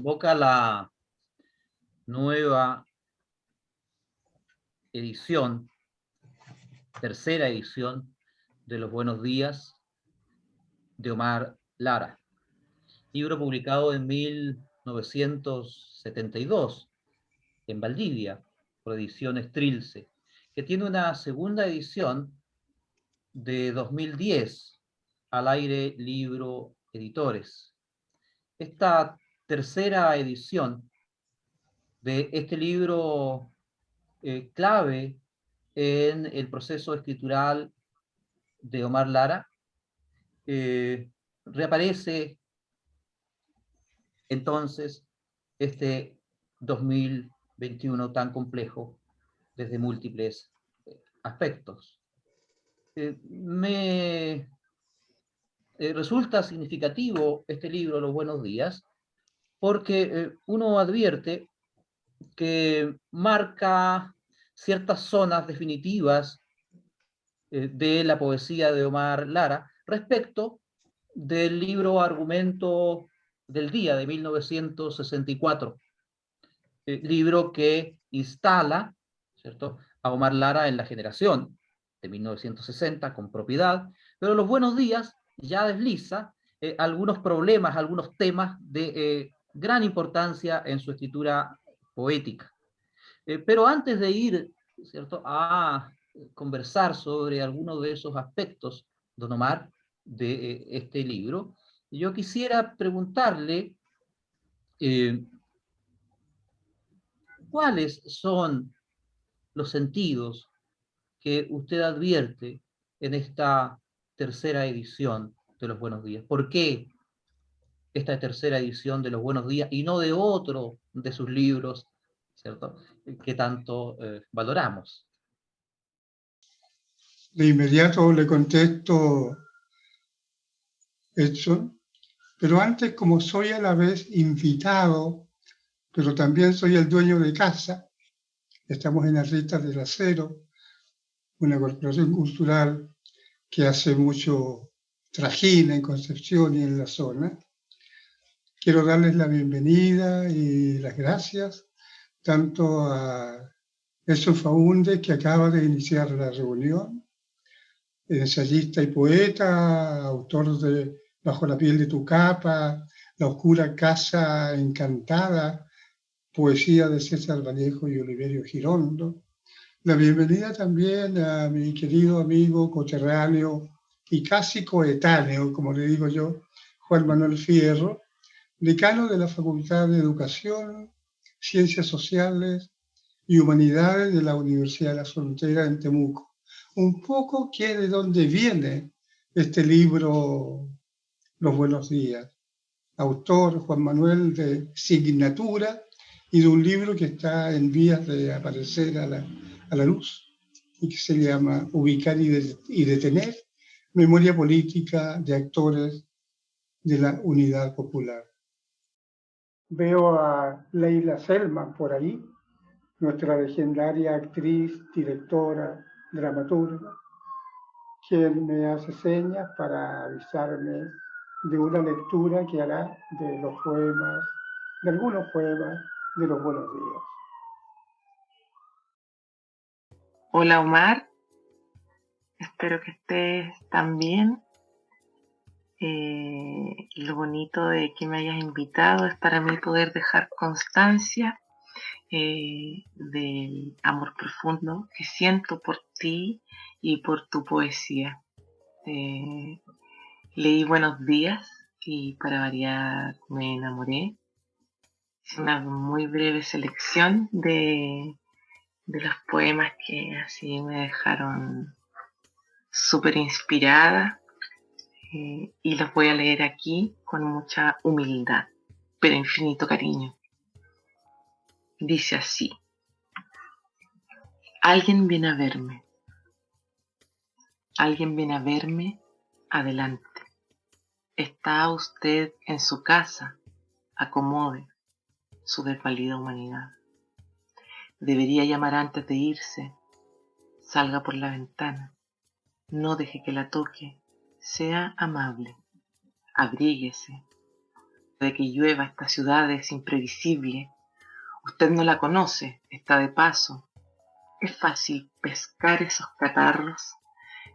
convoca la nueva edición, tercera edición de Los Buenos Días de Omar Lara, libro publicado en 1972 en Valdivia por Ediciones Trilce, que tiene una segunda edición de 2010, Al Aire Libro Editores. Esta tercera edición de este libro clave en el proceso escritural de Omar Lara, reaparece entonces este 2021 tan complejo desde múltiples aspectos. Me resulta significativo este libro, Los Buenos Días, porque uno advierte que marca ciertas zonas definitivas de la poesía de Omar Lara respecto del libro Argumento del Día de 1964, libro que instala, ¿cierto?, a Omar Lara en la generación de 1960 con propiedad, pero Los Buenos Días ya desliza algunos problemas, algunos temas de gran importancia en su escritura poética. Pero antes de ir, ¿cierto?, a conversar sobre algunos de esos aspectos, don Omar, de este libro, yo quisiera preguntarle cuáles son los sentidos que usted advierte en esta tercera edición de Los Buenos Días. ¿Por qué esta tercera edición de Los Buenos Días y no de otro de sus libros, ¿cierto?, que tanto valoramos? De inmediato le contesto, Edson, pero antes, como soy a la vez invitado, pero también soy el dueño de casa, estamos en Arritas del Acero, una corporación cultural que hace mucho trajín en Concepción y en la zona. Quiero darles la bienvenida y las gracias tanto a Edson Faúndez, que acaba de iniciar la reunión, ensayista y poeta, autor de Bajo la piel de tu capa, La oscura casa encantada, poesía de César Vallejo y Oliverio Girondo. La bienvenida también a mi querido amigo coterráneo y casi coetáneo, como le digo yo, Juan Manuel Fierro, decano de la Facultad de Educación, Ciencias Sociales y Humanidades de la Universidad de la Frontera en Temuco. Un poco que de dónde viene este libro, Los Buenos Días. Autor Juan Manuel de Signatura y de un libro que está en vías de aparecer a la luz y que se llama Ubicar y Detener, Memoria Política de Actores de la Unidad Popular. Veo a Leila Selman por ahí, nuestra legendaria actriz, directora, dramaturga, quien me hace señas para avisarme de una lectura que hará de los poemas, de algunos poemas de Los Buenos Días. Hola Omar, espero que estés tan bien. Lo bonito de que me hayas invitado es para mí poder dejar constancia del amor profundo que siento por ti y por tu poesía. Leí Buenos Días y para variar me enamoré. Es una muy breve selección de los poemas que así me dejaron súper inspirada y los voy a leer aquí con mucha humildad, pero infinito cariño. Dice así: alguien viene a verme. Alguien viene a verme, adelante. Está usted en su casa, acomode su desvalida humanidad. Debería llamar antes de irse, salga por la ventana, no deje que la toque, sea amable, abríguese, De que llueva, esta ciudad es imprevisible. Usted no la conoce, está de paso. Es fácil pescar esos catarros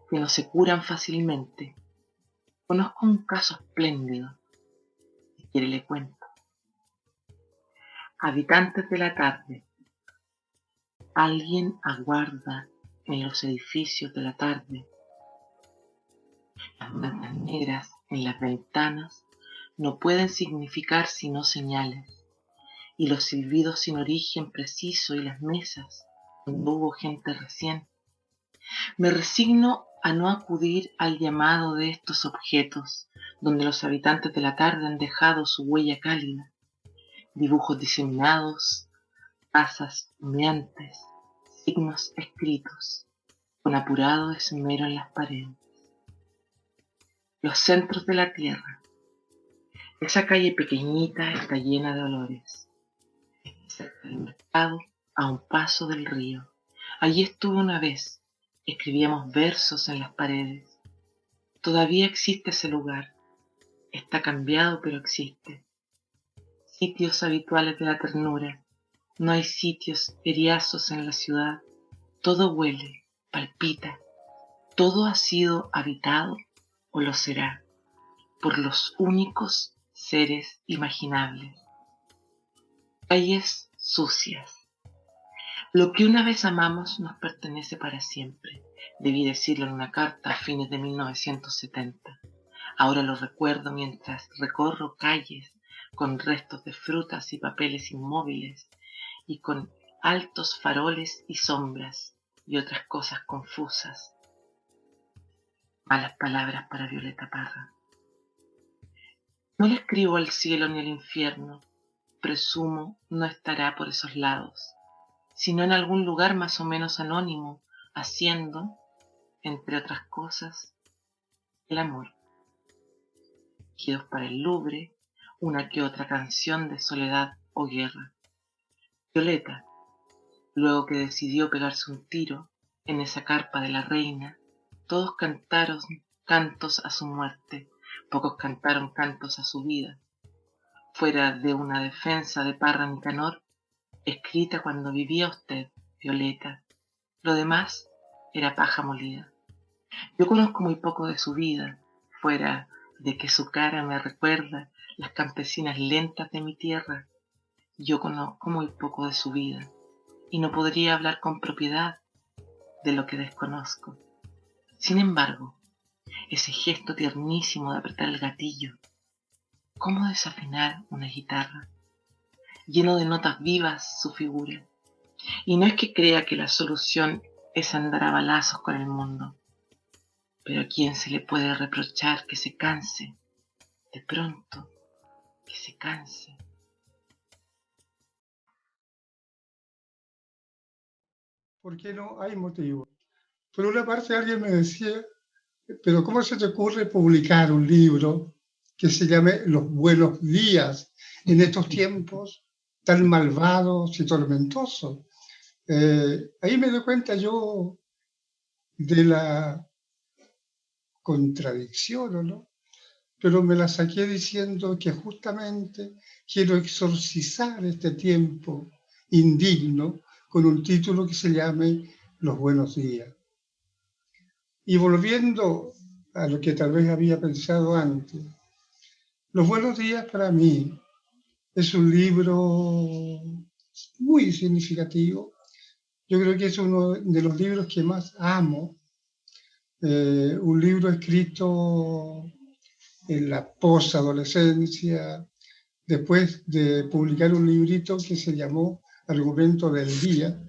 que no se curan fácilmente. Conozco un caso espléndido. Si quiere le cuento. Habitantes de la tarde. Alguien aguarda en los edificios de la tarde. Las mantas negras en las ventanas no pueden significar sino señales, y los silbidos sin origen preciso y las mesas donde hubo gente recién. Me resigno a no acudir al llamado de estos objetos, donde los habitantes de la tarde han dejado su huella cálida, dibujos diseminados, tazas humeantes, signos escritos, con apurado esmero en las paredes. Los centros de la tierra. Esa calle pequeñita está llena de olores. Cerca del mercado, a un paso del río. Allí estuve una vez. Escribíamos versos en las paredes. Todavía existe ese lugar. Está cambiado, pero existe. Sitios habituales de la ternura. No hay sitios eriazos en la ciudad. Todo huele, palpita. Todo ha sido habitado o lo será por los únicos seres imaginables. Calles sucias. Lo que una vez amamos nos pertenece para siempre. Debí decirlo en una carta a fines de 1970. Ahora lo recuerdo mientras recorro calles con restos de frutas y papeles inmóviles y con altos faroles y sombras y otras cosas confusas. Malas palabras para Violeta Parra. No le escribo al cielo ni al infierno. Presumo no estará por esos lados, sino en algún lugar más o menos anónimo, haciendo, entre otras cosas, el amor. Quedos para el Louvre, una que otra canción de soledad o guerra. Violeta, luego que decidió pegarse un tiro en esa carpa de la reina, todos cantaron cantos a su muerte, pocos cantaron cantos a su vida. Fuera de una defensa de Parra Nicanor, escrita cuando vivía usted, Violeta. Lo demás era paja molida. Yo conozco muy poco de su vida, fuera de que su cara me recuerda las campesinas lentas de mi tierra. Yo conozco muy poco de su vida y no podría hablar con propiedad de lo que desconozco. Sin embargo, ese gesto tiernísimo de apretar el gatillo, ¿cómo desafinar una guitarra? Lleno de notas vivas su figura. Y no es que crea que la solución es andar a balazos con el mundo, pero ¿a quién se le puede reprochar que se canse? De pronto, que se canse. ¿Por qué no? Hay motivos. Por una parte alguien me decía, pero ¿cómo se te ocurre publicar un libro que se llame Los Buenos Días en estos tiempos tan malvados y tormentosos? Ahí me doy cuenta yo de la contradicción, ¿no? Pero me la saqué diciendo que justamente quiero exorcizar este tiempo indigno con un título que se llame Los Buenos Días. Y volviendo a lo que tal vez había pensado antes, Los Buenos Días para mí es un libro muy significativo. Yo creo que es uno de los libros que más amo. Un libro escrito en la posadolescencia, después de publicar un librito que se llamó Argumento del Día,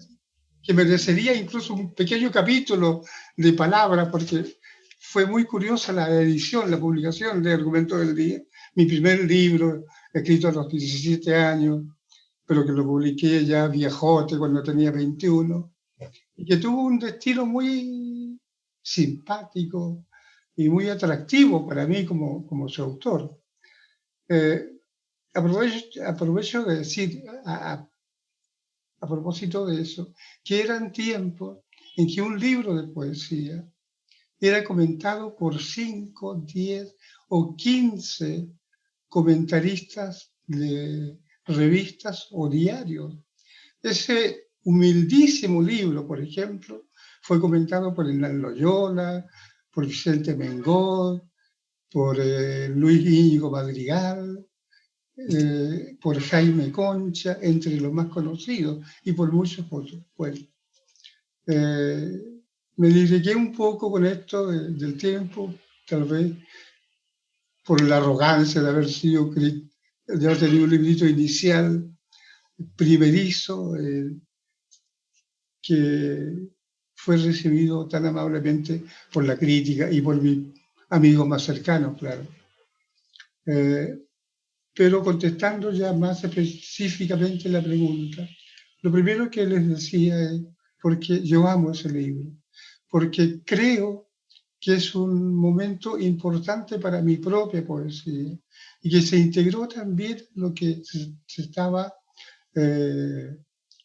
que merecería incluso un pequeño capítulo de palabras, porque fue muy curiosa la edición, la publicación de Argumento del Día, mi primer libro, escrito a los 17 años, pero que lo publiqué ya viejote cuando tenía 21, y que tuvo un destino muy simpático y muy atractivo para mí como su autor. Aprovecho de decir, a propósito de eso, que eran tiempos en que un libro de poesía era comentado por 5, 10 o 15 comentaristas de revistas o diarios. Ese humildísimo libro, por ejemplo, fue comentado por Hernán Loyola, por Vicente Mengó, por Luis Íñigo Madrigal, por Jaime Concha, entre los más conocidos, y por muchos otros. Bueno, me dediqué un poco con esto del tiempo, tal vez por la arrogancia de haber tenido un librito inicial, primerizo, que fue recibido tan amablemente por la crítica y por mis amigos más cercanos, claro. Pero contestando ya más específicamente la pregunta, lo primero que les decía es porque yo amo ese libro, porque creo que es un momento importante para mi propia poesía y que se integró también lo que se estaba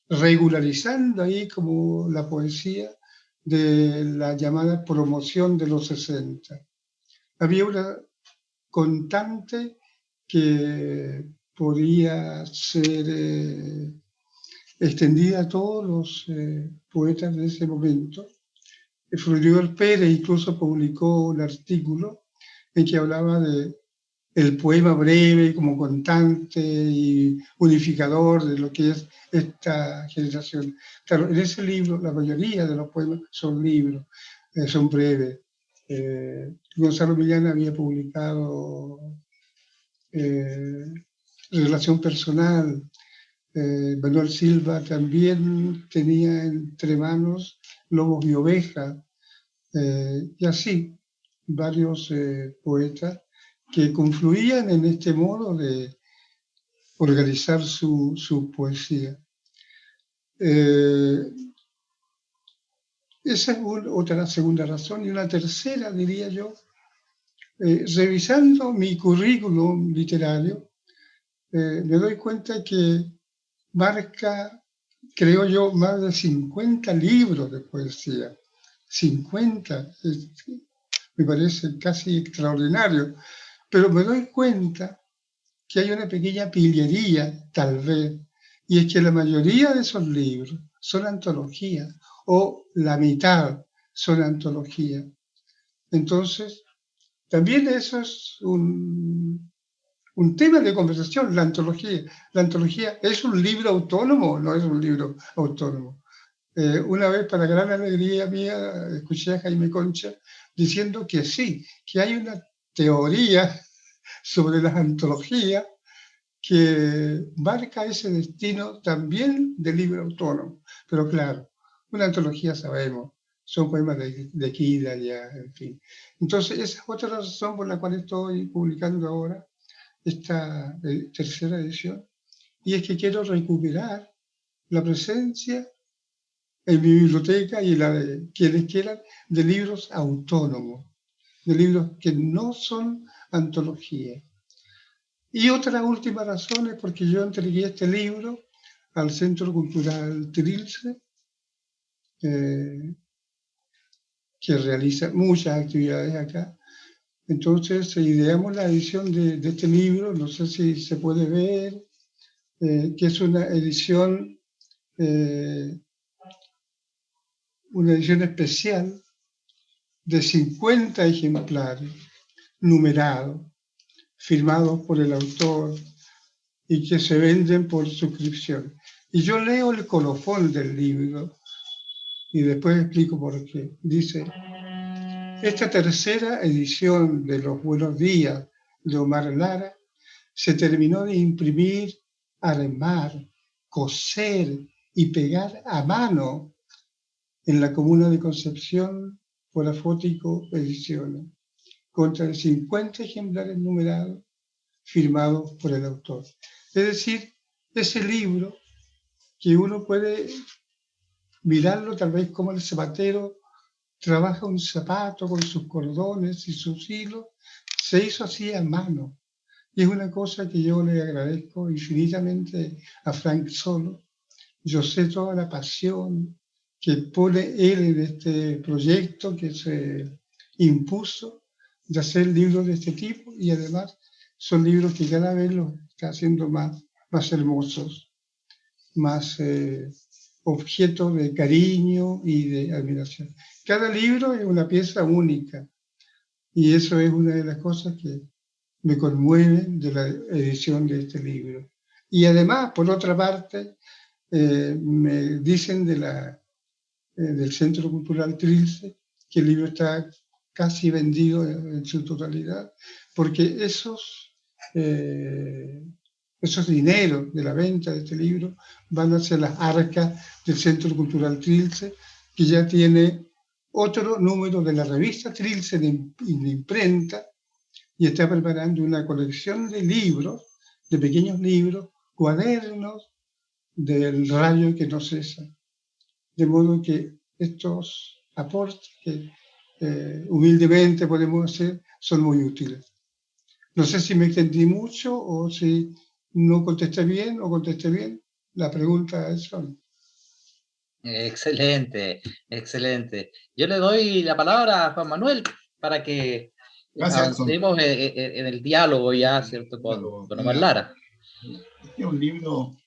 regularizando ahí como la poesía de la llamada promoción de los 60. Había una constante que podía ser extendida a todos los poetas de ese momento. Fructuoso Pérez incluso publicó un artículo en que hablaba de el poema breve como constante y unificador de lo que es esta generación. Claro, en ese libro la mayoría de los poemas son libros, son breves. Gonzalo Millán había publicado Relación Personal. Manuel Silva también tenía entre manos Lobos y Ovejas, y así varios poetas que confluían en este modo de organizar su poesía. Esa es otra segunda razón. Y una tercera, diría yo, revisando mi currículum literario, me doy cuenta que marca, creo yo, más de 50 libros de poesía. 50, me parece casi extraordinario. Pero me doy cuenta que hay una pequeña pillería, tal vez, y es que la mayoría de esos libros son antologías, o la mitad son antologías. Entonces, también eso es un tema de conversación, la antología. ¿La antología es un libro autónomo o no es un libro autónomo? Una vez, para gran alegría mía, escuché a Jaime Concha diciendo que sí, que hay una teoría sobre las antologías que marca ese destino también del libro autónomo. Pero claro, una antología sabemos, son poemas de aquí y de allá, en fin. Entonces, esa es otra razón por la cual estoy publicando ahora esta tercera edición, y es que quiero recuperar la presencia en mi biblioteca y la de quienes quieran de libros autónomos, de libros que no son antologías. Y otra última razón es porque yo entregué este libro al Centro Cultural Trilce, que realiza muchas actividades acá. Entonces ideamos la edición de este libro, no sé si se puede ver, que es una edición especial de 50 ejemplares numerados, firmados por el autor y que se venden por suscripción. Y yo leo el colofón del libro y después explico por qué. Dice: esta tercera edición de Los Buenos Días de Omar Lara se terminó de imprimir, armar, coser y pegar a mano en la comuna de Concepción por Afótico Ediciones, contra 50 ejemplares numerados firmados por el autor. Es decir, ese libro que uno puede mirarlo tal vez como el zapatero trabaja un zapato con sus cordones y sus hilos, se hizo así a mano. Y es una cosa que yo le agradezco infinitamente a Frank Solo. Yo sé toda la pasión que pone él en este proyecto que se impuso de hacer libros de este tipo, y además son libros que cada vez los está haciendo más hermosos, más objeto de cariño y de admiración. Cada libro es una pieza única y eso es una de las cosas que me conmueve de la edición de este libro. Y además, por otra parte, me dicen del Centro Cultural Trilce que el libro está casi vendido en su totalidad, porque esos dineros de la venta de este libro van hacia las arcas del Centro Cultural Trilce, que ya tiene otro número de la revista Trilce de imprenta, y está preparando una colección de libros, de pequeños libros, cuadernos del rayo que no cesa. De modo que estos aportes que humildemente podemos hacer son muy útiles. No sé si me extendí mucho o si no contesté bien o contesté bien. La pregunta es son. Excelente, excelente. Yo le doy la palabra a Juan Manuel para que Gracias, Axon. avancemos en el diálogo ya, ¿cierto? Con Omar Lara. Este es un libro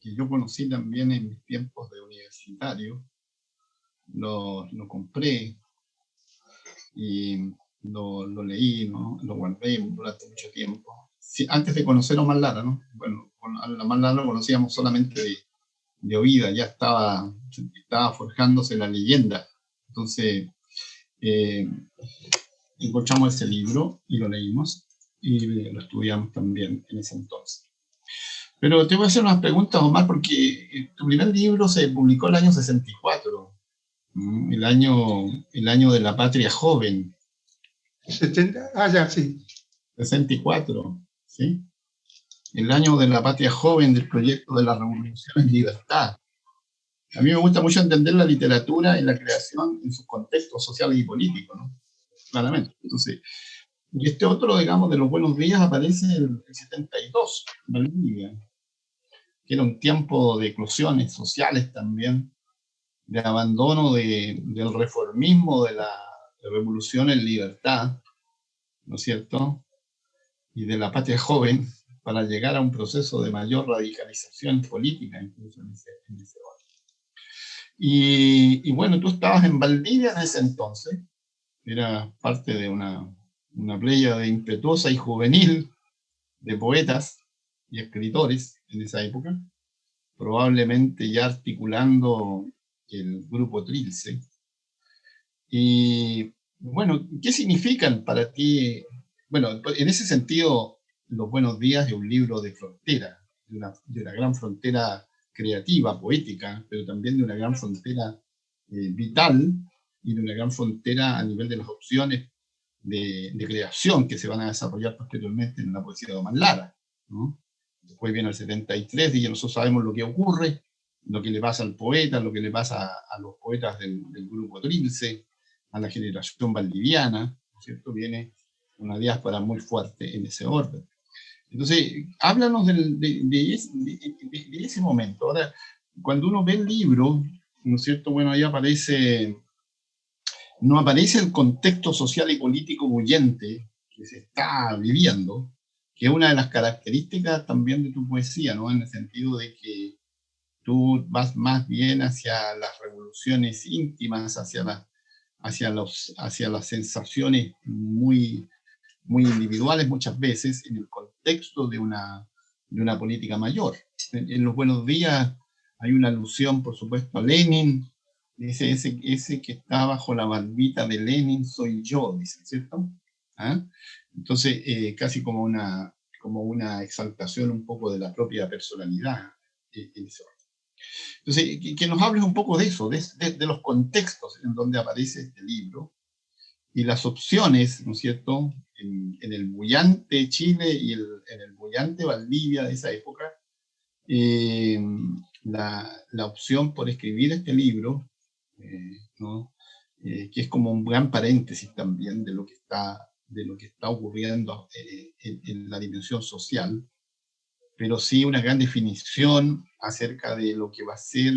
que yo conocí también en mis tiempos de universitario. Lo compré y lo leí, ¿no? Lo guardé durante mucho tiempo. Sí, antes de conocer a Omar Lara, ¿no? Bueno, a Omar Lara lo conocíamos solamente de oída, ya estaba forjándose la leyenda. Entonces, encontramos ese libro y lo leímos y lo estudiamos también en ese entonces. Pero te voy a hacer unas preguntas, Omar, porque tu primer libro se publicó en el año 64, el año de la patria joven. 70, ya, sí. 64, ¿sí? El año de la patria joven del proyecto de la Revolución en Libertad. A mí me gusta mucho entender la literatura en la creación en sus contextos sociales y políticos, ¿no? Claramente. Entonces, y este otro, digamos, de los buenos días aparece en el 72, Bolivia, que era un tiempo de eclosiones sociales también, de abandono del reformismo, de la revolución en libertad, ¿no es cierto? Y de la patria joven, para llegar a un proceso de mayor radicalización política, incluso en ese orden. Y bueno, tú estabas en Valdivia en ese entonces, era parte de una pléyade impetuosa y juvenil de poetas y escritores en esa época, probablemente ya articulando el grupo Trilce. Y bueno, ¿qué significan para ti? Bueno, en ese sentido, Los buenos días es un libro de frontera, de una gran frontera creativa, poética, pero también de una gran frontera vital y de una gran frontera a nivel de las opciones de creación que se van a desarrollar posteriormente en la poesía de Omar Lara, ¿no? Después viene el 73 y ya nosotros sabemos lo que ocurre, lo que le pasa al poeta, lo que le pasa a los poetas del grupo Trilce, a la generación valdiviana, ¿no es cierto? Viene una diáspora muy fuerte en ese orden. Entonces, háblanos de ese momento. Ahora, cuando uno ve el libro, ¿no es cierto? Bueno, ahí no aparece el contexto social y político bullente que se está viviendo, que es una de las características también de tu poesía, ¿no? En el sentido de que tú vas más bien hacia las revoluciones íntimas, hacia las sensaciones muy, muy individuales muchas veces, en el contexto de una política mayor. En Los buenos días hay una alusión, por supuesto, a Lenin. Dice, ese que está bajo la barbita de Lenin soy yo, dice, ¿cierto? ¿Ah? Entonces, casi como una exaltación un poco de la propia personalidad en ese orden. Entonces, que nos hables un poco de eso, de los contextos en donde aparece este libro y las opciones, ¿no es cierto?, en el bullante Chile y en el bullante Valdivia de esa época, la opción por escribir este libro, ¿no? Que es como un gran paréntesis también de lo que está ocurriendo en la dimensión social, pero sí una gran definición acerca de lo que va a ser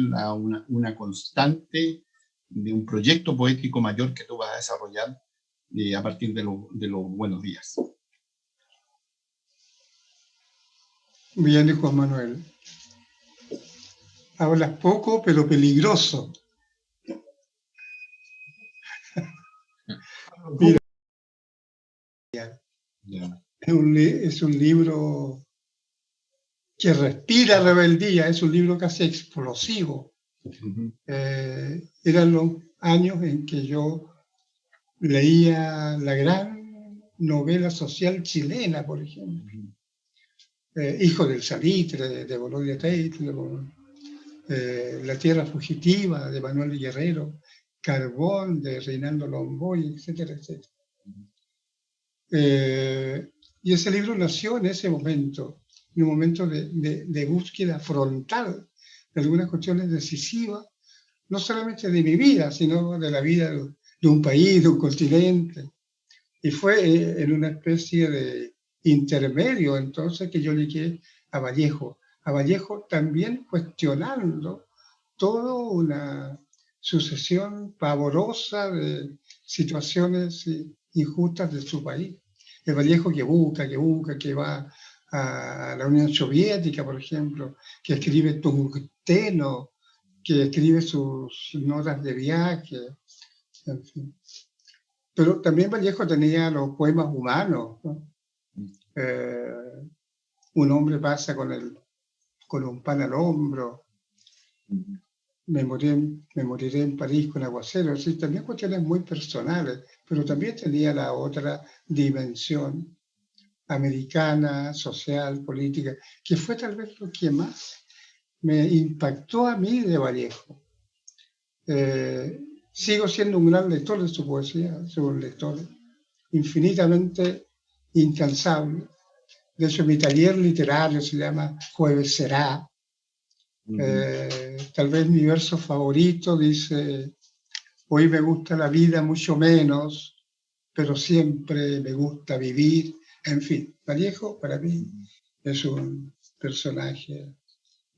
una constante de un proyecto poético mayor que tú vas a desarrollar a partir de los buenos días. Bien, y Juan Manuel. Hablas poco, pero peligroso. Mira, Ya. es un libro que respira rebeldía, es un libro casi explosivo. Ujú. Eran los años en que yo leía la gran novela social chilena, por ejemplo. Hijo del Salitre, de Bolonia Tate, La Tierra Fugitiva, de Manuel Guerrero, Carbón, de Reinaldo Lomboy, etcétera, etcétera. Y ese libro nació en ese momento, en un momento de búsqueda frontal de algunas cuestiones decisivas, no solamente de mi vida, sino de la vida de un país, de un continente. Y fue en una especie de intermedio entonces que yo llegué a Vallejo también cuestionando toda una sucesión pavorosa de situaciones injustas de su país. El Vallejo que va a la Unión Soviética, por ejemplo, que escribe Tungsteno, que escribe sus notas de viaje, en fin. Pero también Vallejo tenía los poemas humanos, ¿no? Un hombre pasa con un pan al hombro, me moriré en París con aguacero, sí, también cuestiones muy personales, pero también tenía la otra dimensión americana, social, política, que fue tal vez lo que más me impactó a mí de Vallejo. Sigo siendo un gran lector de su poesía, soy un lector infinitamente incansable. De hecho, mi taller literario se llama Jueves será. Tal vez mi verso favorito dice: hoy me gusta la vida mucho menos, pero siempre me gusta vivir. En fin, Vallejo para mí es un personaje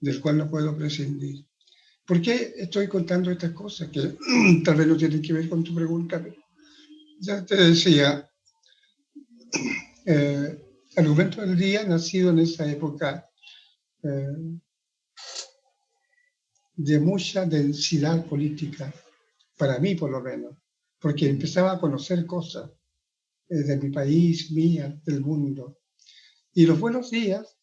del cual no puedo prescindir. ¿Por qué estoy contando estas cosas que tal vez no tienen que ver con tu pregunta? Pero ya te decía, Argumento del Día, nacido en esa época de mucha densidad política, para mí por lo menos, porque empezaba a conocer cosas de mi país, mía, del mundo. Y Los Buenos Días,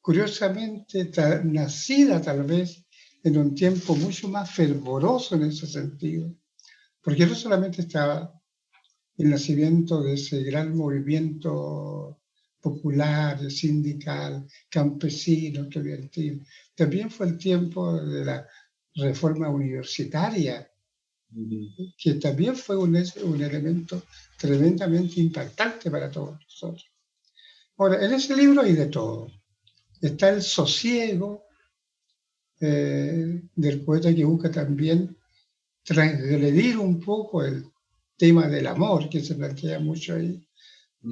curiosamente, nacida tal vez en un tiempo mucho más fervoroso en ese sentido, porque no solamente estaba el nacimiento de ese gran movimiento popular, sindical, campesino, estudiantil. También fue el tiempo de la reforma universitaria, que también fue un elemento tremendamente impactante para todos nosotros. Ahora, en ese libro hay de todo. Está el sosiego del poeta que busca también transgredir un poco el tema del amor que se plantea mucho ahí,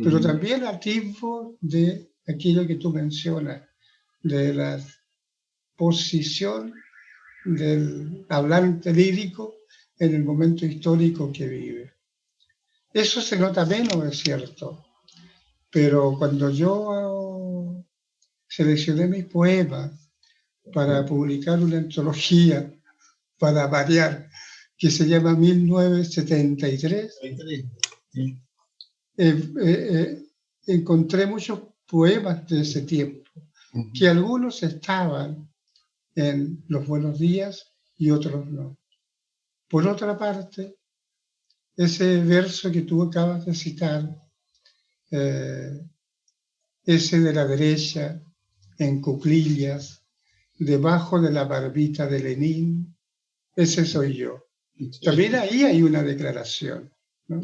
pero también atisbo de aquello que tú mencionas, de la posición del hablante lírico en el momento histórico que vive. Eso se nota menos, es cierto, pero cuando yo seleccioné mis poemas para publicar una antología, para variar, que se llama 1973, encontré muchos poemas de ese tiempo, que algunos estaban en Los Buenos Días y otros no. Por otra parte, ese verso que tú acabas de citar, ese de la derecha, en cuclillas, debajo de la barbita de Lenin, ese soy yo. También ahí hay una declaración, ¿no?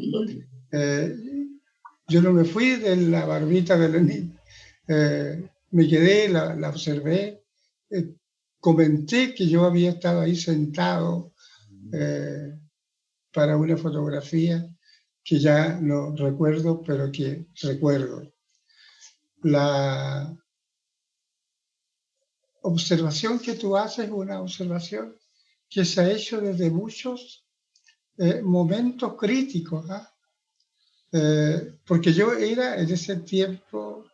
Yo no me fui de la barbita de Lenin, me quedé, la observé, comenté que yo había estado ahí sentado para una fotografía que ya no recuerdo, pero que recuerdo. La observación que tú haces es una observación que se ha hecho desde muchos momentos críticos, ¿eh? Porque yo era en ese tiempo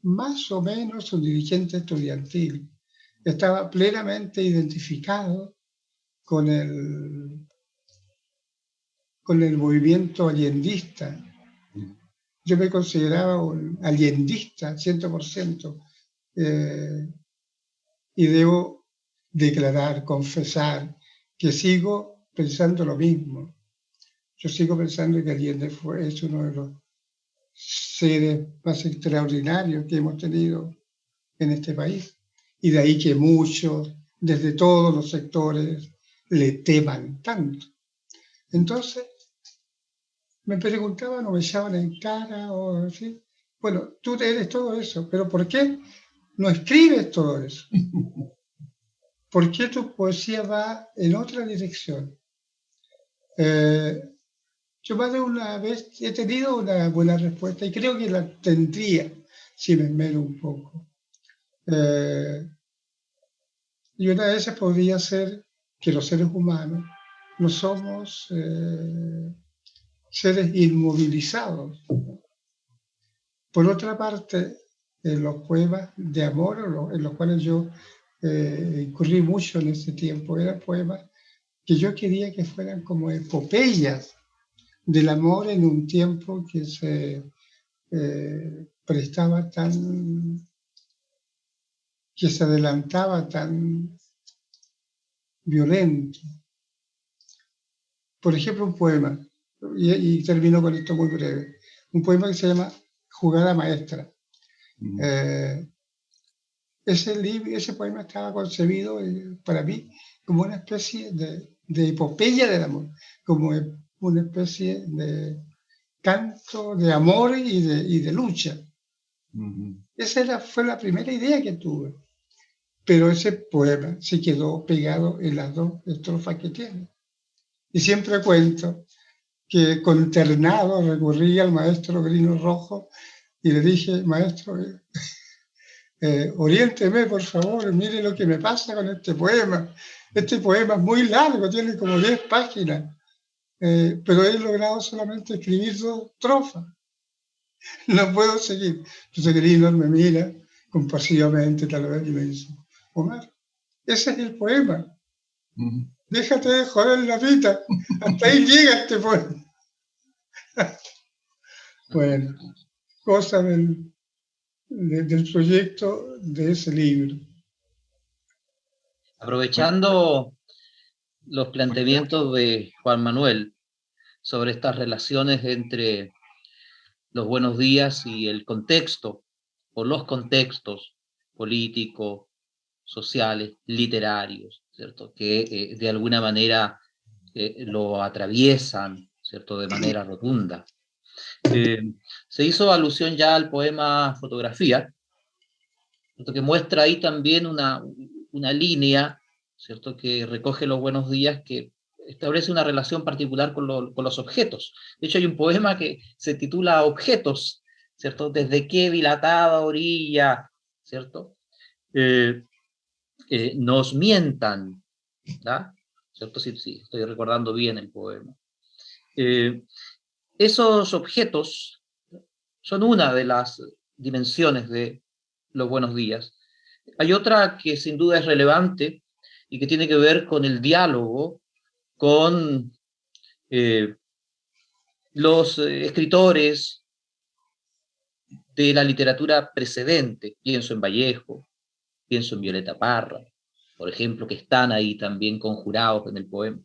más o menos un dirigente estudiantil. Estaba plenamente identificado con el movimiento allendista. Yo me consideraba un allendista 100%, y debo declarar, confesar, que sigo pensando lo mismo. Yo sigo pensando que Allende es uno de los seres más extraordinarios que hemos tenido en este país. Y de ahí que muchos, desde todos los sectores, le teman tanto. Entonces, me preguntaban o me echaban en cara o así. Bueno, tú eres todo eso, pero ¿por qué no escribes todo eso? ¿Por qué tu poesía va en otra dirección? Yo más de una vez he tenido una buena respuesta y creo que la tendría si me esmero un poco. Y una de esas podría ser que los seres humanos no somos seres inmovilizados. Por otra parte, en los poemas de amor, en los cuales yo incurrí mucho en ese tiempo, eran poemas que yo quería que fueran como epopeyas del amor en un tiempo que se prestaba que se adelantaba tan violento. Por ejemplo, un poema, y termino con esto muy breve, un poema que se llama Jugada Maestra. Ese poema estaba concebido para mí como una especie de epopeya del amor, como una especie de canto de amor y de lucha. Esa fue la primera idea que tuve. Pero ese poema se quedó pegado en las dos estrofas que tiene. Y siempre cuento que consternado recurrí al maestro Grino Rojo y le dije, maestro, oriénteme por favor, mire lo que me pasa con este poema. Este poema es muy largo, tiene como 10 páginas, pero he logrado solamente escribir 2 estrofas. No puedo seguir. Entonces Grino me mira compasivamente tal vez y me dice, Omar, ese es el poema. Déjate de joder la vida. Hasta ahí llega este poema. Bueno, cosa del proyecto de ese libro. Aprovechando los planteamientos de Juan Manuel sobre estas relaciones entre los buenos días y el contexto, o los contextos políticos, sociales, literarios, ¿cierto? Que de alguna manera lo atraviesan, ¿cierto? De manera rotunda. Se hizo alusión ya al poema Fotografía, ¿cierto? Que muestra ahí también una línea, ¿cierto? Que recoge los buenos días, que establece una relación particular con los objetos. De hecho, hay un poema que se titula Objetos, ¿cierto? Desde qué dilatada orilla, ¿cierto? Nos mientan, ¿da? ¿Cierto? Sí, sí, estoy recordando bien el poema. Esos objetos son una de las dimensiones de los buenos días. Hay otra que sin duda es relevante y que tiene que ver con el diálogo con los escritores de la literatura precedente. Pienso en Vallejo, pienso en Violeta Parra, por ejemplo, que están ahí también conjurados en el poema.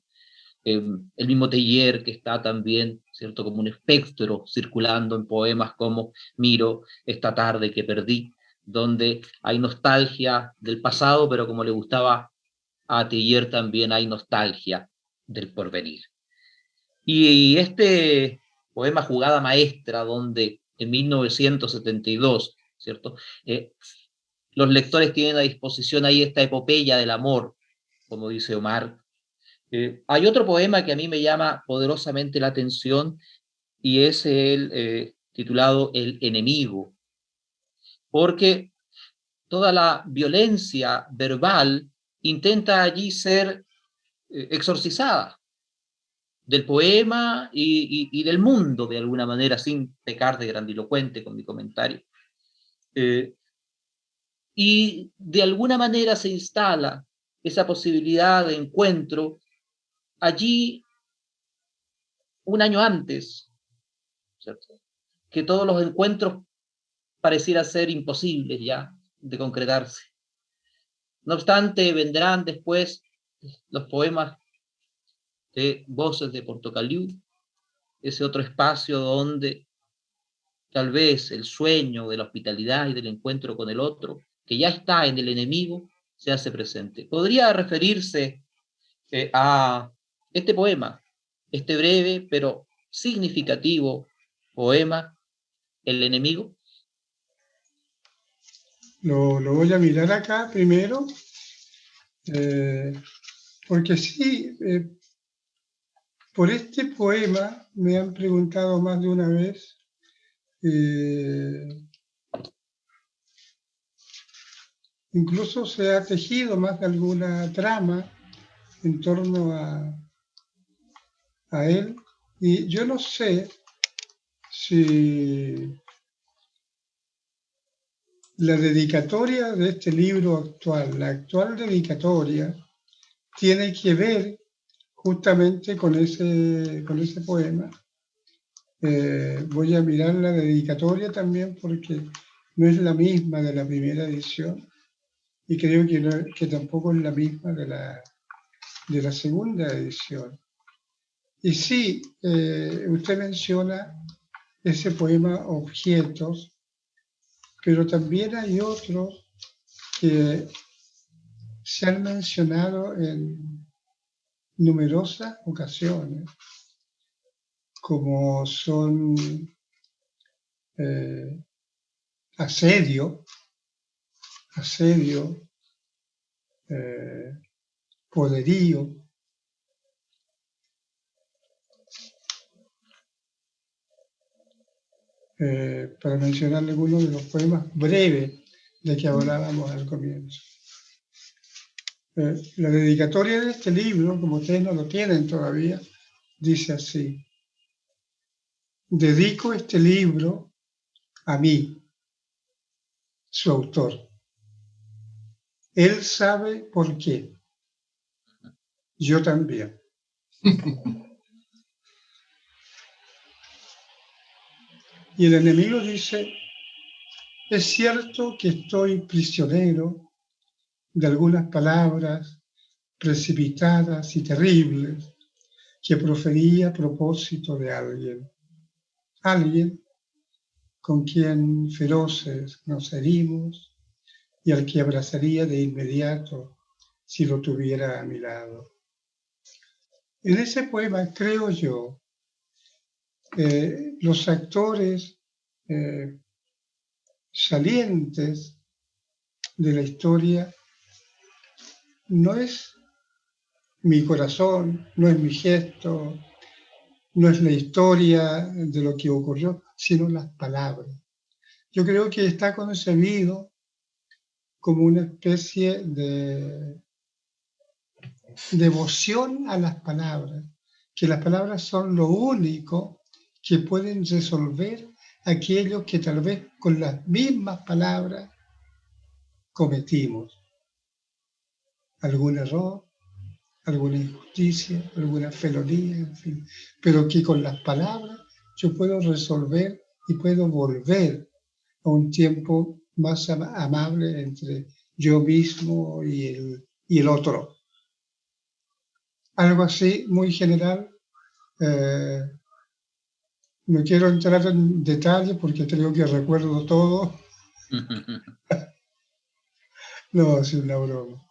El mismo Teillier, que está también, ¿cierto?, como un espectro circulando en poemas como Miro esta tarde que perdí, donde hay nostalgia del pasado, pero como le gustaba a Teillier también hay nostalgia del porvenir. Y este poema Jugada Maestra, donde en 1972, ¿cierto?, los lectores tienen a disposición ahí esta epopeya del amor, como dice Omar. Hay otro poema que a mí me llama poderosamente la atención y es el titulado El enemigo, porque toda la violencia verbal intenta allí ser exorcizada del poema y del mundo de alguna manera, sin pecar de grandilocuente con mi comentario. Y de alguna manera se instala esa posibilidad de encuentro allí un año antes, ¿cierto? Que todos los encuentros pareciera ser imposibles ya de concretarse. No obstante, vendrán después los poemas de Voces de Portocaliu, ese otro espacio donde tal vez el sueño de la hospitalidad y del encuentro con el otro, que ya está en el enemigo, se hace presente. Podría referirse a este poema, este breve pero significativo poema, El enemigo. Lo voy a mirar acá primero, porque sí, por este poema me han preguntado más de una vez, incluso se ha tejido más de alguna trama en torno a él, y yo no sé si la dedicatoria de este libro actual, la actual dedicatoria, tiene que ver justamente con ese poema. Voy a mirar la dedicatoria también porque no es la misma de la primera edición y creo que tampoco es la misma de la segunda edición. Y sí, usted menciona ese poema Objetos, pero también hay otros que se han mencionado en numerosas ocasiones, como son asedio, poderío, para mencionar algunos de los poemas breves de que hablábamos al comienzo. La dedicatoria de este libro, como ustedes no lo tienen todavía, dice así: dedico este libro a mí, su autor. Él sabe por qué. Yo también. Y el enemigo dice: es cierto que estoy prisionero de algunas palabras precipitadas y terribles que proferí a propósito de alguien con quien feroces nos herimos y al que abrazaría de inmediato si lo tuviera a mi lado. En ese poema, creo yo, los actores salientes de la historia no es mi corazón, no es mi gesto, no es la historia de lo que ocurrió, sino las palabras. Yo creo que está concebido como una especie de devoción a las palabras, que las palabras son lo único que pueden resolver aquello que tal vez con las mismas palabras cometimos. Algún error, alguna injusticia, alguna felonía, en fin, pero que con las palabras yo puedo resolver y puedo volver a un tiempo más amable entre yo mismo y el otro. Algo así, muy general. No quiero entrar en detalle porque creo que recuerdo todo. No, es una broma.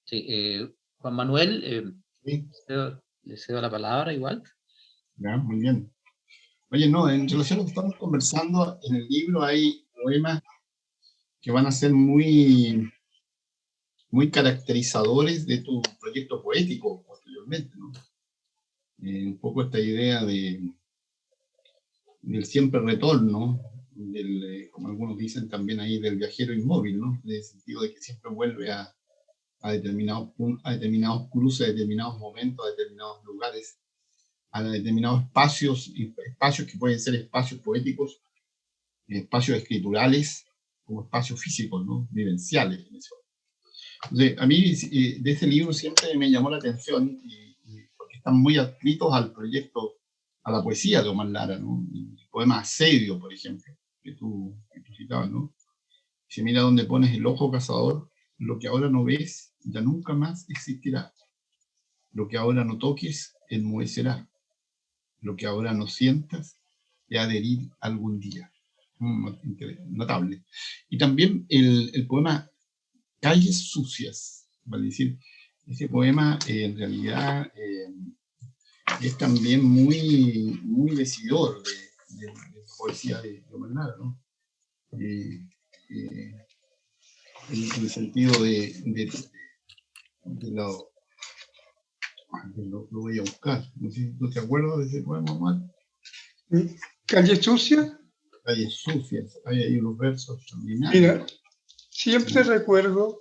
Sí, Juan Manuel, Sí, le cedo la palabra igual. ya, muy bien. Oye, no, en relación a lo que estamos conversando, en el libro hay poemas que van a ser muy, muy caracterizadores de tu proyecto poético posteriormente, ¿no? Un poco esta idea del siempre retorno, como algunos dicen también ahí, del viajero inmóvil, ¿no? En el sentido de que siempre vuelve a determinados cruces, a determinados momentos, a determinados lugares. a determinados espacios, espacios que pueden ser espacios poéticos, espacios escriturales, como espacios físicos, ¿no? Vivenciales. Entonces, a mí de ese libro siempre me llamó la atención, porque están muy adscritos al proyecto, a la poesía de Omar Lara, ¿no? El poema Asedio, por ejemplo, que tú citabas, ¿no? Si mira donde pones el ojo cazador, lo que ahora no ves ya nunca más existirá. Lo que ahora no toques, enmudecerá. Lo que ahora no sientas, te ha de herir algún día. Notable. Y también el poema Calles Sucias, vale decir, ese poema en realidad es también muy, muy decidor de poesía de Omar Lara, ¿no? En el sentido lo voy a buscar. No sé si tú te acuerdas de ese poema, Omar. Calle Sucia. Calles Sucias, hay ahí unos versos también. Mira, siempre recuerdo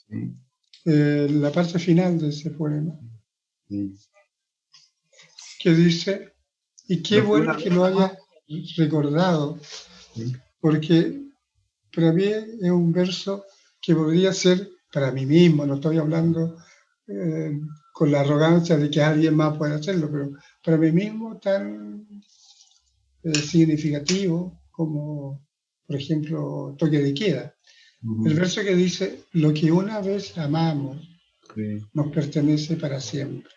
Sí, la parte final de ese poema, sí. que dice, y qué bueno que lo haya recordado, Sí. porque para mí es un verso que podría ser para mí mismo, no estoy hablando con la arrogancia de que alguien más puede hacerlo, pero para mí mismo tan significativo como, por ejemplo, Toque de Queda. El verso que dice, lo que una vez amamos nos pertenece para siempre.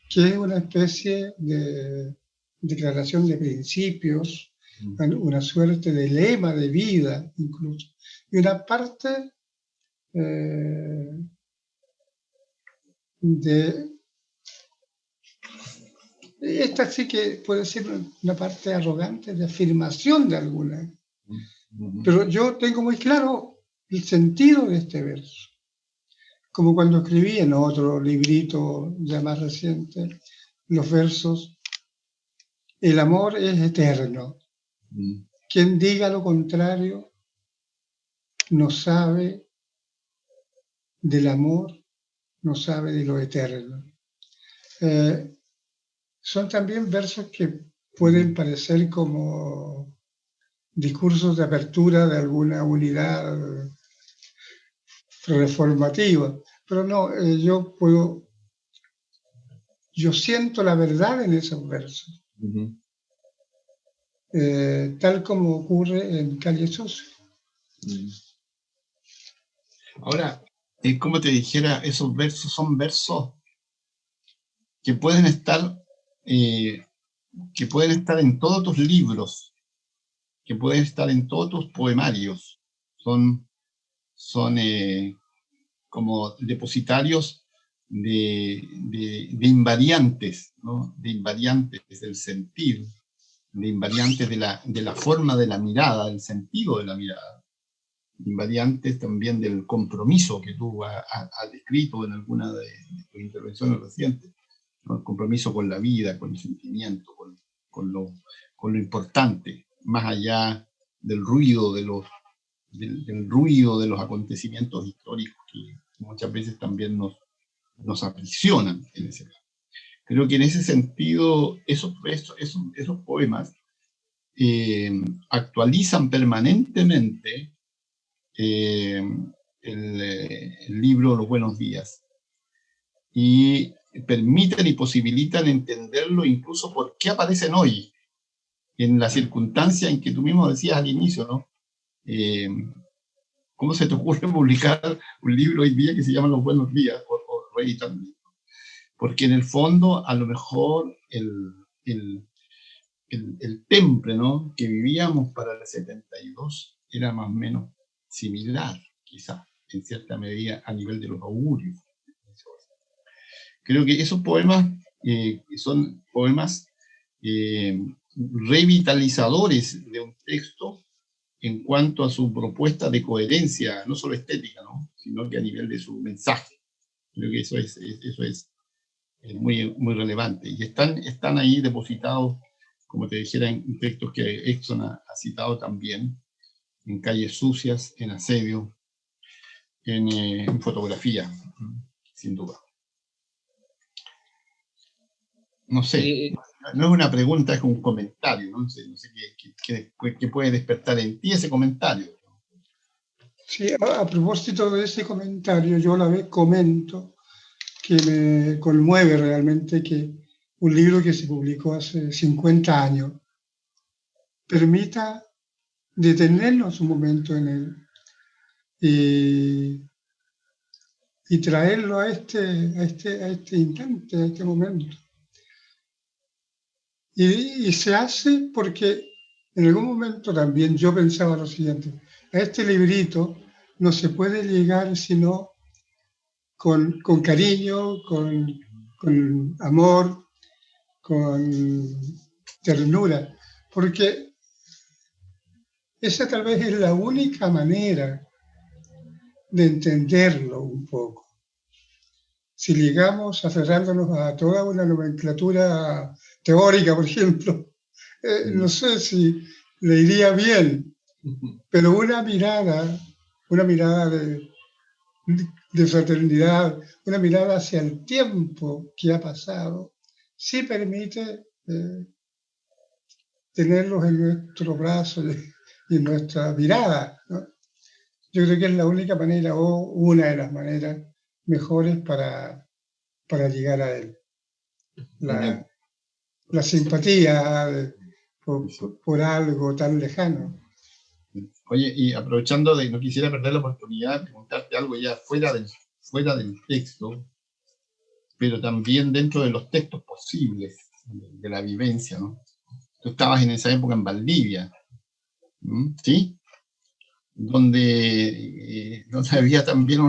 Que es una especie de declaración de principios, una suerte de lema de vida incluso. Y una parte de... Esta sí que puede ser una parte arrogante de afirmación de alguna. Pero yo tengo muy claro el sentido de este verso. Como cuando escribí en otro librito ya más reciente, los versos, el amor es eterno. Quien diga lo contrario no sabe del amor, no sabe de lo eterno. Son también versos que pueden parecer como discursos de apertura de alguna unidad reformativa, pero no, yo siento la verdad en esos versos, tal como ocurre en Calle Sucia. Ahora, como te dijera, esos versos son versos que pueden estar en todos tus libros, que pueden estar en todos tus poemarios. Son como depositarios de invariantes, ¿no? De invariantes del sentir, de invariantes de la forma de la mirada, del sentido de la mirada, invariantes también del compromiso que tú has descrito en alguna de tus intervenciones recientes, ¿no? El compromiso con la vida, con el sentimiento, con lo importante, más allá del ruido del ruido de los acontecimientos históricos que muchas veces también nos aprisionan en ese caso. Creo que en ese sentido esos poemas actualizan permanentemente el libro Los Buenos Días y permiten y posibilitan entenderlo incluso por qué aparecen hoy, en la circunstancia en que tú mismo decías al inicio, ¿no? ¿Cómo se te ocurre publicar un libro hoy día que se llama Los Buenos Días o reeditarlo? Porque en el fondo, a lo mejor, el temple, ¿no?, que vivíamos para el 72 era más o menos similar, quizás, en cierta medida, a nivel de los augurios. Creo que esos poemas son poemas revitalizadores de un texto en cuanto a su propuesta de coherencia, no solo estética, ¿no?, sino que a nivel de su mensaje. Creo que eso es muy, muy relevante. Y están ahí depositados, como te dijera, en textos que Exxon ha citado también, en Calles Sucias, en Asedio, en fotografía, sin duda. no sé, Eh, no es una pregunta, es un comentario, no sé, qué puede despertar en ti ese comentario. Sí, a propósito de ese comentario, yo a la vez comento que me conmueve realmente que un libro que se publicó hace 50 años permita detenernos un momento en él y, y traerlo a este instante, a este momento. Y se hace porque en algún momento también yo pensaba lo siguiente: a este librito no se puede llegar sino con cariño, con amor, con ternura, porque esa tal vez es la única manera de entenderlo un poco. Si llegamos aferrándonos a toda una nomenclatura teórica, por ejemplo, no sé si le iría bien, pero una mirada de fraternidad, una mirada hacia el tiempo que ha pasado, sí permite tenerlos en nuestro brazo y en nuestra mirada, ¿no? Yo creo que es la única manera o una de las maneras mejores para llegar a él. La, la simpatía por algo tan lejano. Oye, y aprovechando de, no quisiera perder la oportunidad de preguntarte algo ya fuera del texto, pero también dentro de los textos posibles de la vivencia, ¿no? Tú estabas en esa época en Valdivia, ¿sí? Donde había también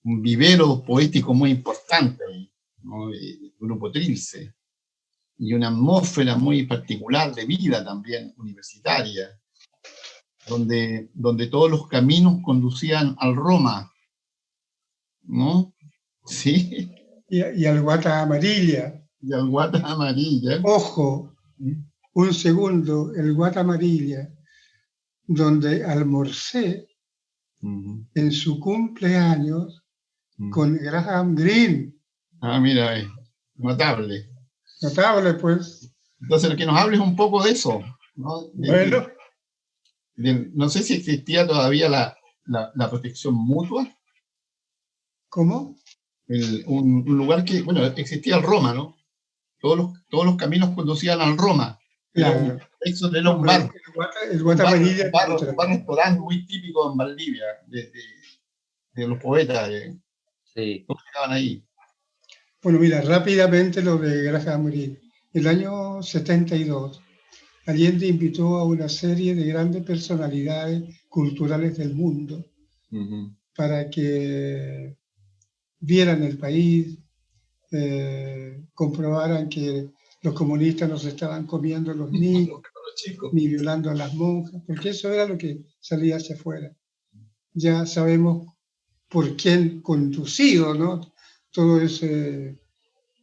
un vivero poético muy importante, ¿no? El Grupo Trilce, y una atmósfera muy particular de vida también universitaria, donde todos los caminos conducían al Roma, ¿no? Sí, Y al Guata Amarilla. y al Guata Amarilla. Ojo, un segundo, el Guata Amarilla, donde almorcé en su cumpleaños con Graham Greene. Ah, mira, notable. Notable, pues. Entonces, que nos hables un poco de eso, ¿no? Bueno, No sé si existía todavía la protección mutua, ¿cómo? un lugar que, bueno, existía el Roma, ¿no? Todos los caminos conducían al Roma. Claro. Era un Pero bar, el Guata Amarilla es un bar restaurante muy típico en Valdivia, de los poetas sí. que estaban ahí. Bueno, mira, rápidamente lo de Graham Greene. El año 72, Allende invitó a una serie de grandes personalidades culturales del mundo para que vieran el país, comprobaran que los comunistas no se estaban comiendo a los niños, ni violando a las monjas, porque eso era lo que salía hacia afuera. Ya sabemos por quién conducido, ¿no? Todo ese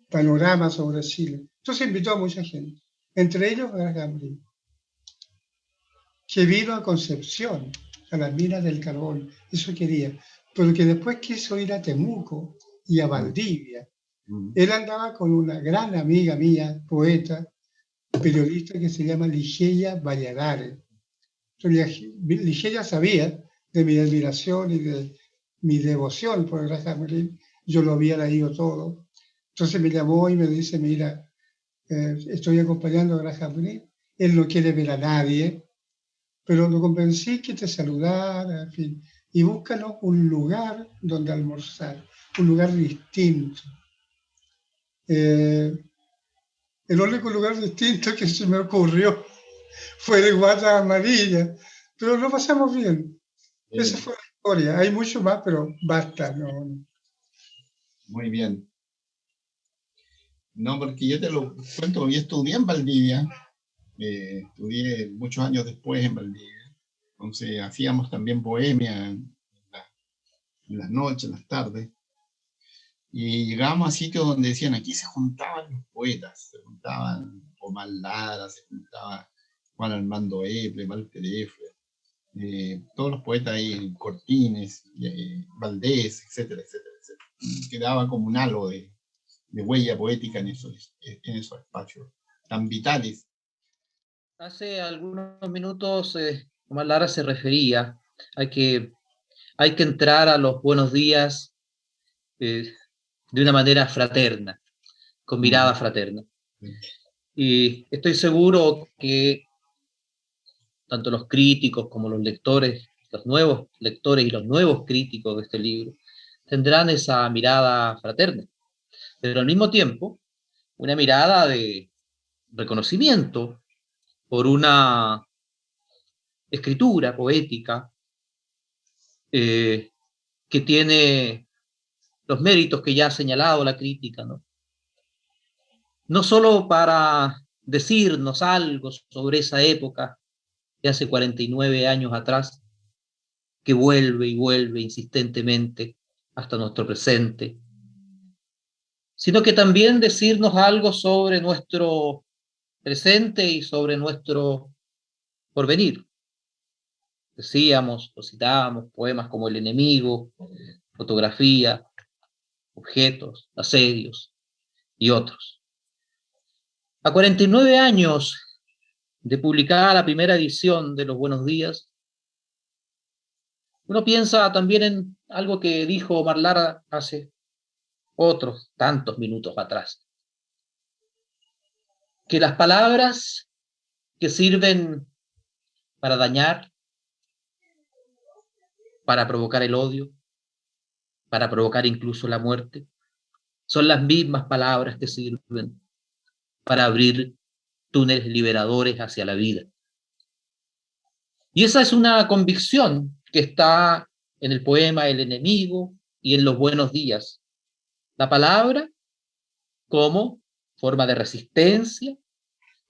panorama sobre Chile. Entonces invitó a mucha gente, entre ellos a Gabriel, que vino a Concepción, a las minas del carbón, eso quería, pero que después quiso ir a Temuco y a Valdivia. Él andaba con una gran amiga mía, poeta, periodista, que se llama Ligeia Valladares. Ligeia sabía de mi admiración y de mi devoción por Graham Greene. Yo lo había leído todo. Entonces me llamó y me dice: mira, estoy acompañando a Graham Greene, él no quiere ver a nadie, pero lo convencí que te saludara, en fin, y búscanos un lugar donde almorzar, un lugar distinto. El único lugar distinto que se me ocurrió fue el Guata Amarilla, pero lo pasamos bien. Esa fue la historia. Hay mucho más, pero basta. No. Muy bien. No, porque yo te lo cuento, yo estudié en Valdivia, estudié muchos años después en Valdivia, entonces hacíamos también bohemia en las noches, en las tardes, y llegábamos a sitios donde decían, aquí se juntaban los poetas, se juntaban Omar Lara, se juntaba Juan Armando Eple, Walter Effler, todos los poetas ahí, Cortines, Valdés, etcétera, etcétera, etcétera. quedaba como un halo de huella poética en esos espacios tan vitales. Hace algunos minutos, Omar Lara se refería a que hay que entrar a los buenos días de una manera fraterna, con mirada fraterna. Y estoy seguro que tanto los críticos como los lectores, los nuevos lectores y los nuevos críticos de este libro, tendrán esa mirada fraterna, pero al mismo tiempo una mirada de reconocimiento por una escritura poética que tiene los méritos que ya ha señalado la crítica, ¿no? No solo para decirnos algo sobre esa época de hace 49 años atrás, que vuelve y vuelve insistentemente hasta nuestro presente, sino que también decirnos algo sobre nuestro presente y sobre nuestro porvenir. Decíamos o citábamos poemas como El enemigo, fotografía, objetos, asedios y otros. A 49 años de publicada la primera edición de Los Buenos Días, uno piensa también en algo que dijo Omar Lara hace otros tantos minutos atrás, que las palabras que sirven para dañar, para provocar el odio, para provocar incluso la muerte, son las mismas palabras que sirven para abrir túneles liberadores hacia la vida. Y esa es una convicción que está en el poema El enemigo y en Los buenos días. La palabra como forma de resistencia,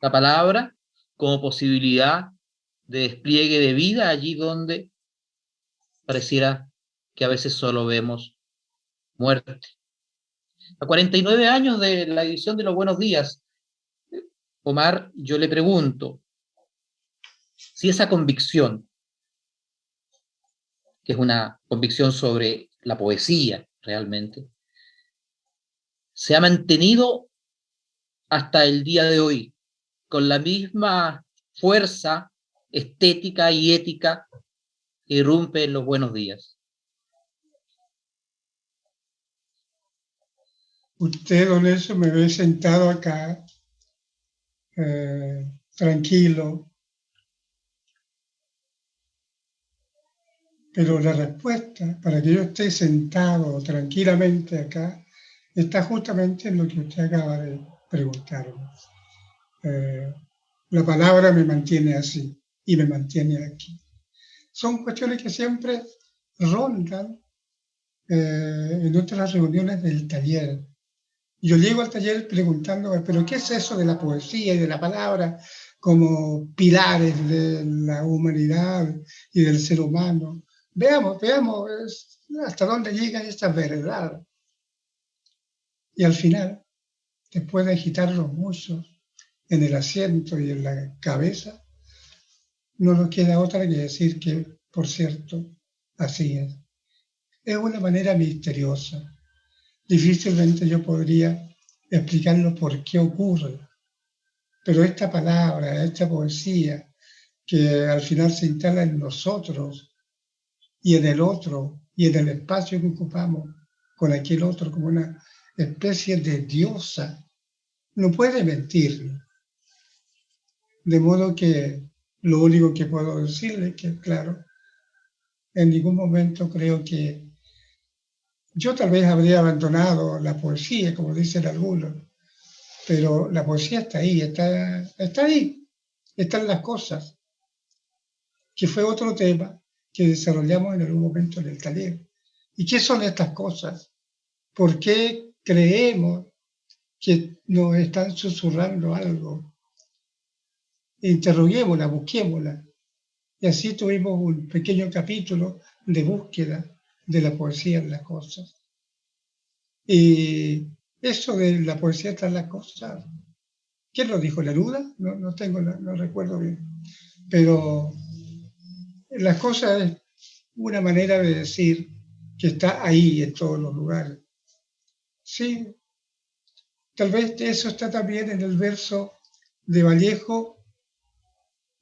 la palabra como posibilidad de despliegue de vida allí donde pareciera que a veces solo vemos muerte. A 49 años de la edición de Los buenos días, Omar, yo le pregunto si esa convicción, que es una convicción sobre la poesía realmente, se ha mantenido hasta el día de hoy con la misma fuerza estética y ética que irrumpe en Los buenos días. Usted, don Nelson, me ve sentado acá, tranquilo, pero la respuesta para que yo esté sentado tranquilamente acá está justamente en lo que usted acaba de preguntarme. La palabra me mantiene así y me mantiene aquí. Son cuestiones que siempre rondan en nuestras reuniones del taller. Yo llego al taller preguntándome, ¿pero qué es eso de la poesía y de la palabra como pilares de la humanidad y del ser humano? Veamos hasta dónde llega esta verdad. Y al final, después de agitarlos muchos en el asiento y en la cabeza, no nos queda otra que decir que, por cierto, así es. Es una manera misteriosa. Difícilmente yo podría explicarlo por qué ocurre. Pero esta palabra, esta poesía, que al final se instala en nosotros y en el otro y en el espacio que ocupamos con aquel otro como una especie de diosa, no puede mentir. De modo que lo único que puedo decirle es que, claro, en ningún momento creo que yo tal vez habría abandonado la poesía, como dicen algunos, pero la poesía está ahí, están las cosas, que fue otro tema que desarrollamos en algún momento en el taller. ¿Y qué son estas cosas? ¿Por qué creemos que nos están susurrando algo? Interroguémosla, busquémosla. Y así tuvimos un pequeño capítulo de búsqueda de la poesía en las cosas. Y eso de la poesía está en las cosas, ¿quién lo dijo? ¿Neruda? No recuerdo bien. Pero las cosas es una manera de decir que está ahí en todos los lugares. Sí, tal vez eso está también en el verso de Vallejo,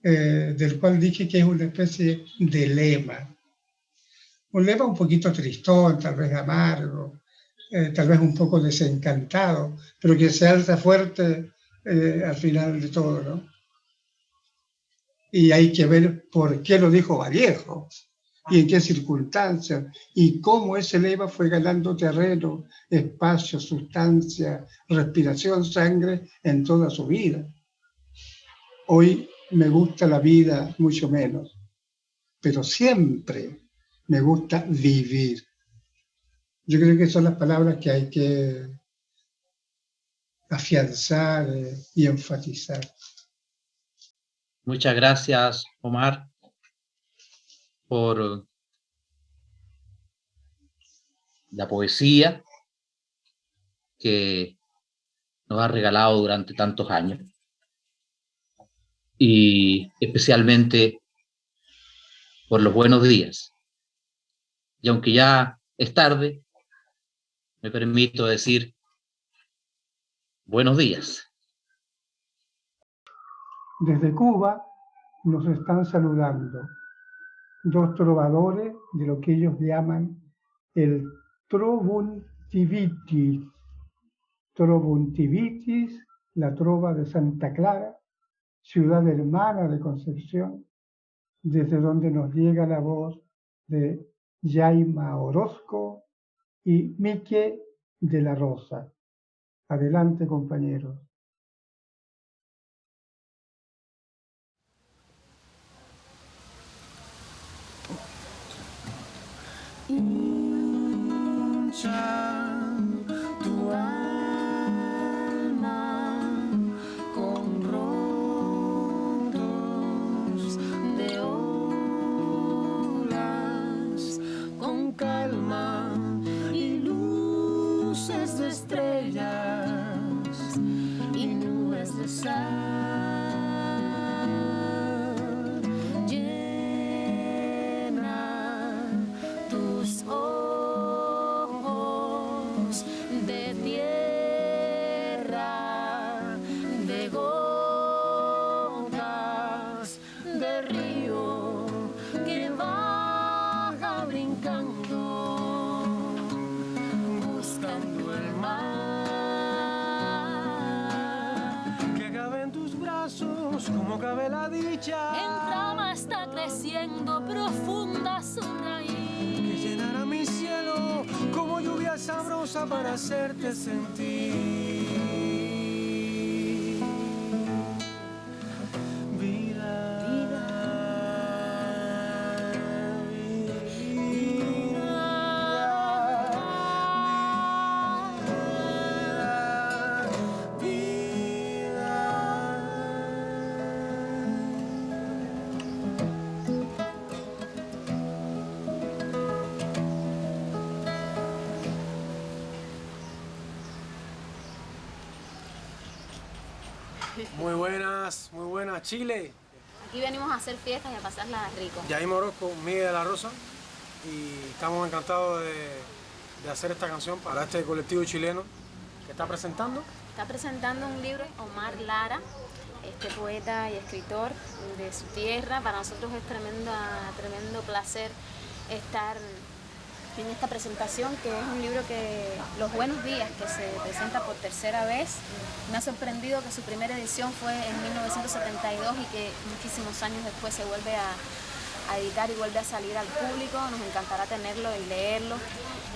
del cual dije que es una especie de lema. Un lema un poquito tristón, tal vez amargo, tal vez un poco desencantado, pero que se alza fuerte al final de todo, ¿no? Y hay que ver por qué lo dijo Vallejo y en qué circunstancias y cómo ese lema fue ganando terreno, espacio, sustancia, respiración, sangre en toda su vida. Hoy me gusta la vida mucho menos, pero siempre me gusta vivir. Yo creo que son las palabras que hay que afianzar y enfatizar. Muchas gracias, Omar, por la poesía que nos has regalado durante tantos años. Y especialmente por los buenos días. Y aunque ya es tarde, me permito decir buenos días. Desde Cuba nos están saludando dos trovadores de lo que ellos llaman el Trovuntivitis. Trovuntivitis, la trova de Santa Clara, ciudad hermana de Concepción, desde donde nos llega la voz de Yaima Orozco y Mique de la Rosa. Adelante, compañeros. Hincha tu alma con rondos de olas, con calma y luces de estrellas y nubes de sal. Como cabe la dicha, en rama está creciendo profunda su raíz, que llenará mi cielo como lluvia sabrosa para hacerte sentir vida, vida, Muy buenas, Chile. Aquí venimos a hacer fiestas y a pasarla rico. Yaima Orozco, Migue de la Rosa, y estamos encantados de hacer esta canción para este colectivo chileno que está presentando. Está presentando un libro, Omar Lara, este poeta y escritor de su tierra. Para nosotros es tremendo placer estar en esta presentación, que es un libro que Los Buenos Días, que se presenta por tercera vez. Me ha sorprendido que su primera edición fue en 1972 y que muchísimos años después se vuelve a editar y vuelve a salir al público. Nos encantará tenerlo y leerlo.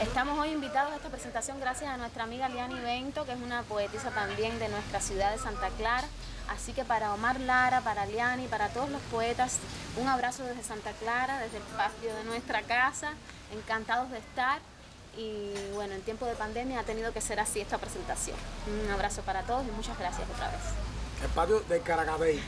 Estamos hoy invitados a esta presentación gracias a nuestra amiga Liani Bento, que es una poetisa también de nuestra ciudad de Santa Clara. Así que para Omar Lara, para Liani, para todos los poetas, un abrazo desde Santa Clara, desde el patio de nuestra casa. Encantados de estar. Y bueno, en tiempo de pandemia ha tenido que ser así esta presentación. Un abrazo para todos y muchas gracias otra vez. El patio de Caracabey.